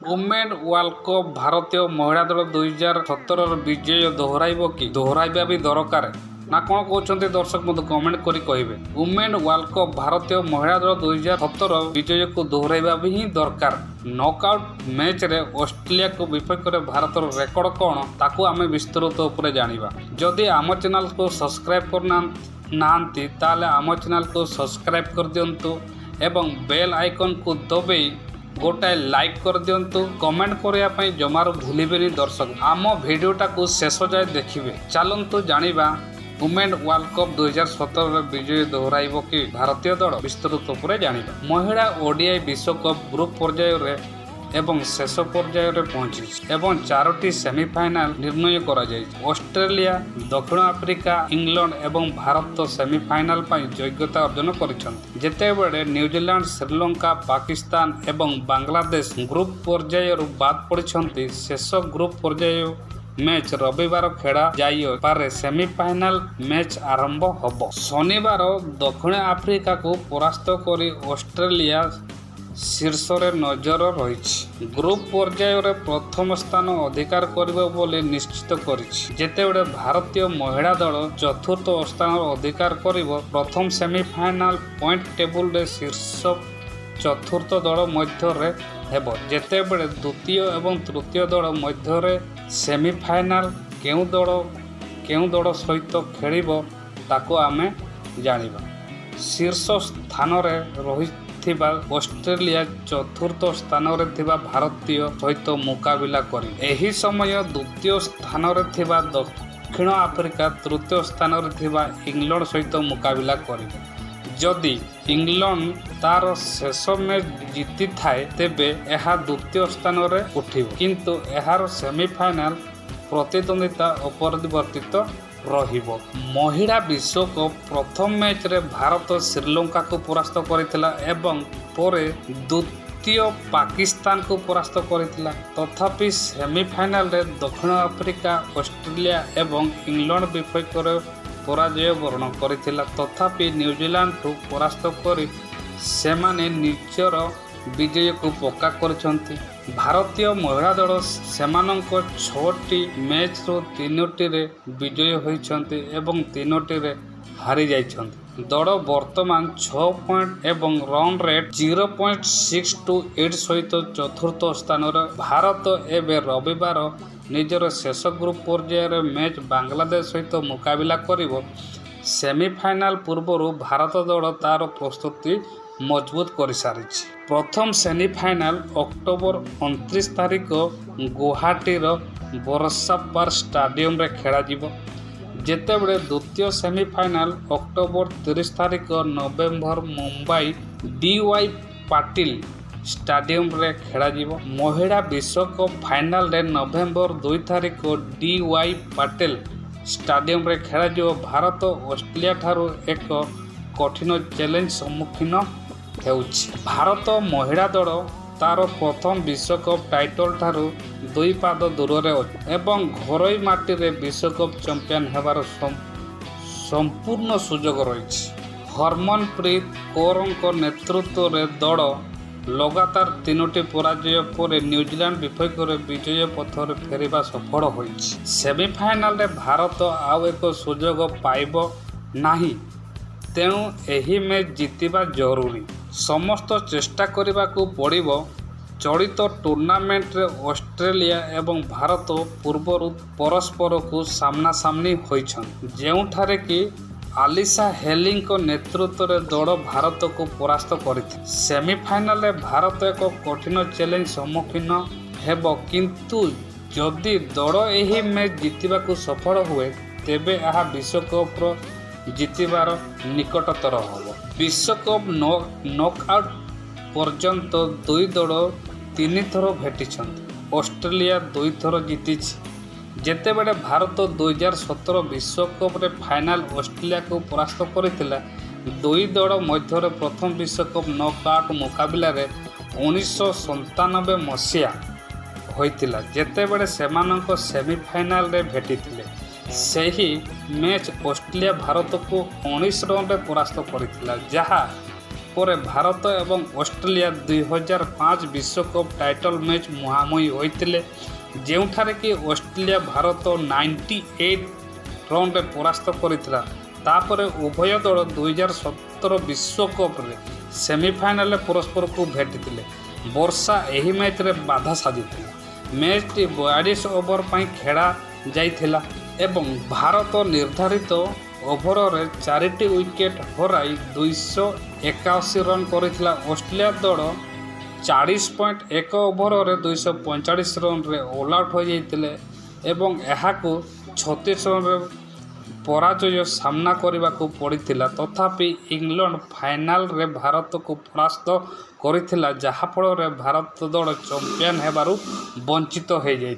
Women world cup ଭାରତୀୟ ମହିଳା ଦଳ 2017ର ବିଜୟ ଦୋହରାଇବ କି? ଦୋହରାଇବା ବି ଦରକାର ନା କ'ଣ କହୁଛନ୍ତି ଦର୍ଶକ ବନ୍ଧୁ କମେଣ୍ଟ କରି କହିବେ। ଓମେନ୍ ୱାର୍ଲ୍ଡ କପ୍ ଭାରତୀୟ ମହିଳା ଦଳ 2017 ବିଜୟକୁ ଦୋହରାଇବା ବି ହିଁ ଦରକାର। ନକଆଉଟ ମ୍ୟାଚ୍ରେ ଅଷ୍ଟ୍ରେଲିଆକୁ ବିପକ୍ଷରେ ଭାରତର ରେକର୍ଡ କ'ଣ ତାକୁ ଆମେ ବିସ୍ତୃତ ଉପରେ ଜାଣିବା। ଯଦି ଆମ ଚ୍ୟାନେଲକୁ ସବସ୍କ୍ରାଇବ୍ କରୁନାହାନ୍ତି ତାହେଲେ ଆମ ଚ୍ୟାନେଲକୁ ସବସ୍କ୍ରାଇବ୍ କରିଦିଅନ୍ତୁ ଏବଂ ବେଲ୍ ଆଇକନ୍କୁ ଦବାଇ गोटाए लाइक कर दिंतु। कमेंट करने जमार भूलिबेनी दर्शक। आम भिडियोटाକୁ शेष जाए देखिए। चलतु जानिबा वुमेन वर्ल्ड कप 2017 विजय दोहराइब कि भारतीय दल विस्तृत उपर जानिबा। महिला ओडीआई विश्वकप ग्रुप पर्यायर एवं शेष पर्यायर पहुंची एवं 4टी सेमिफाइनाल निर्णय करा जाय। ऑस्ट्रेलिया, दक्षिण आफ्रिका, इंग्लैंड एवं भारत सेमिफाइनाल पर योग्यता अर्जन करिसंती। जेतेबेले न्यूजीलैंड, श्रीलंका, पाकिस्तान एवं बांग्लादेश ग्रुप पर्यायर बाद पड़िसंती। शेष ग्रुप पर्याय मैच रविवार खेला जाई पारे। सेमिफाइनाल मैच आरंभ हबो। शनिवार दक्षिण आफ्रिका को परास्त करी ऑस्ट्रेलिया शीर्ष नजर रही। ग्रुप पर्यायर प्रथम स्थान अधिकार करिबो बोली निश्चित करिछि। जेतेबेले भारतीय महिला दल चतुर्थ स्थान अधिकार करिबो। प्रथम सेमिफाइनाल पॉइंट टेबुल रे शीर्ष चतुर्थ दल मध्य रे हेबो। जेतेबेले द्वितीय एवं तृतीय दल मध्य रे सेमिफाइनाल केउ दल सहित खेलिबो ताको आमे जानिबा। शीर्ष स्थान रे रही ऑस्ट्रेलिया चतुर्थ स्थान रे थिबा भारतीय सहित मुकाबिला करी। एही समय द्वितीय स्थान रे थिबा दक्षिण आफ्रिका तृतीय स्थान रे थिबा इंग्लैंड सहित मुकाबिला करिबो। जदि इंग्लैंड तार शेष मैच जीति थाए तेबे एहा द्वितीय स्थान रे उठिबो, किंतु एहार सेमिफाइनाल प्रतिद्वंदिता अपरिवर्तित रहिबो। महिला विश्वकप प्रथम मैच रे भारत श्रीलंका को परास्त करिथिला एवं परे द्वितीय पाकिस्तान को परास्त करिथिला। तथापि सेमिफाइनाल रे दक्षिण आफ्रिका, ऑस्ट्रेलिया एवं इंग्लैंड विपक्ष रे पराजय वर्ण करिथिला। तथापि न्यूजीलैंड को परास्त करी सेमाने निजर विजय को पक्का करिसंती। भारतीय महिला दल सेमानंक 6टी मैच रो 3टी रे विजय होइछंती एवं 3टी रे हारि जाइछंती। दल वर्तमान 6 पॉइंट एवं रन रेट 0.628 सहित चतुर्थ स्थान रे। भारत एवं रविवार निजर शेष ग्रुप पर्यायर मैच बांग्लादेश सहित मुकाबिला करिवो। सेमिफाइनाल पूर्वर भारत दल तार प्रस्तुति मजबूत कर सारी। प्रथम सेमिफाइनाल अक्टोबर 29 तारिख गुवाहाटीर बरसापार स्टाडियम रे खेला जिवो। जेतेबेले द्वितीय सेमिफाइनाल अक्टोबर 30 तारिख नवेम्बर मुंबई DY पाटिल स्टाडियम रे खेला जिवो। महिला विश्वकप फाइनाल रे नवेम्बर 2 तारिख DY पाटिल स्टाडियम रे खेला जिवो। भारत ऑस्ट्रेलिया ठारू एक कठिन चैलेंज सम्मुखीन हेउछि। भारत महिला दल तार प्रथम विश्वकप टाइटल ठारू 2 पाद दूर रे एवं घरोई माटी रे विश्वकप चैंपियन हेबार संपूर्ण सुजोग रही। हरमनप्रीत कौरଙ୍କ नेतृत्व रे दल लगातार 3टी पराजय पर न्यूजीलैंड विपक्ष रे विजय पथर फेरिबा सफल होइछि। सेमिफाइनाल रे भारत आउ एक सुजोग पाइब नाही, तेणु एही मैच जीतिबा जरूरी। समस्त चेष्टा करने को पड़ो। चलित टूर्नामेंट रे ऑस्ट्रेलिया एवं भारत पूर्वर परस्पर को सामना सामनी होइछन, जेउठारे कि आलिसा हेलिंग को नेतृत्व रे दल भारत को परास्त करिथि। सेमिफाइनाल रे भारत एक कठिन चैलेंज सम्मुखीन हेबो, किंतु जदि दल एही मैच जीतिबा को सफल हुए तेबे आहा विश्वकप जीतिबार निकटतर हब। विश्वकप नॉकआउट पर्यंत 2 दल 3 थर भेटिछंती। ऑस्ट्रेलिया 2 थर जीतिछि। जेतेबेले भारत 2017 विश्वकप रे फाइनाल ऑस्ट्रेलिया को परास्त करिथिला। 2 दल मध्य प्रथम विश्वकप नॉकआउट मुकाबिला रे 1997 मसीहा होइथिला, जेतेबेले सेमानंक सेमिफाइनाल रे भेटिथिले। सही मैच ऑस्ट्रेलिया भारत को 19 रन रे परास्त करिथिला, जहा ପରେ ଭାରତ ଏବଂ ଅଷ୍ଟ୍ରେଲିଆ 2005 ବିଶ୍ୱକପ୍ ଟାଇଟଲ ମ୍ୟାଚ୍ ମୁହାଁମୁହିଁ ହୋଇଥିଲେ, ଯେଉଁଠାରେ କି ଅଷ୍ଟ୍ରେଲିଆ ଭାରତ 98 ରନ୍ରେ ପରାସ୍ତ କରିଥିଲା। ତାପରେ ଉଭୟ ଦଳ 2017 ବିଶ୍ୱକପ୍ରେ ସେମିଫାଇନାଲରେ ପରସ୍ପରକୁ ଭେଟିଥିଲେ। ବର୍ଷା ଏହି ମ୍ୟାଚ୍ରେ ବାଧା ସାଜିଥିଲା। ମ୍ୟାଚ୍ଟି 42 ଓଭର ପାଇଁ ଖେଳା ଯାଇଥିଲା ଏବଂ ଭାରତ ନିର୍ଦ୍ଧାରିତ ଓଭରରେ 4ଟି ୱିକେଟ୍ ହରାଇ 281 ରନ୍ କରିଥିଲା। ଅଷ୍ଟ୍ରେଲିଆ ଦଳ 40.1 ଓଭରରେ 245 ରନ୍ରେ ଅଲ୍ ଆଉଟ୍ ହୋଇଯାଇଥିଲେ ଏବଂ ଏହାକୁ 36 ରନ୍ରେ ପରାଜୟ ସାମ୍ନା କରିବାକୁ ପଡ଼ିଥିଲା। ତଥାପି ଇଂଲଣ୍ଡ ଫାଇନାଲରେ ଭାରତକୁ ପରାସ୍ତ କରିଥିଲା, ଯାହାଫଳରେ ଭାରତ ଦଳ ଚମ୍ପିଆନ୍ ହେବାରୁ ବଞ୍ଚିତ ହୋଇଯାଇଥିଲା।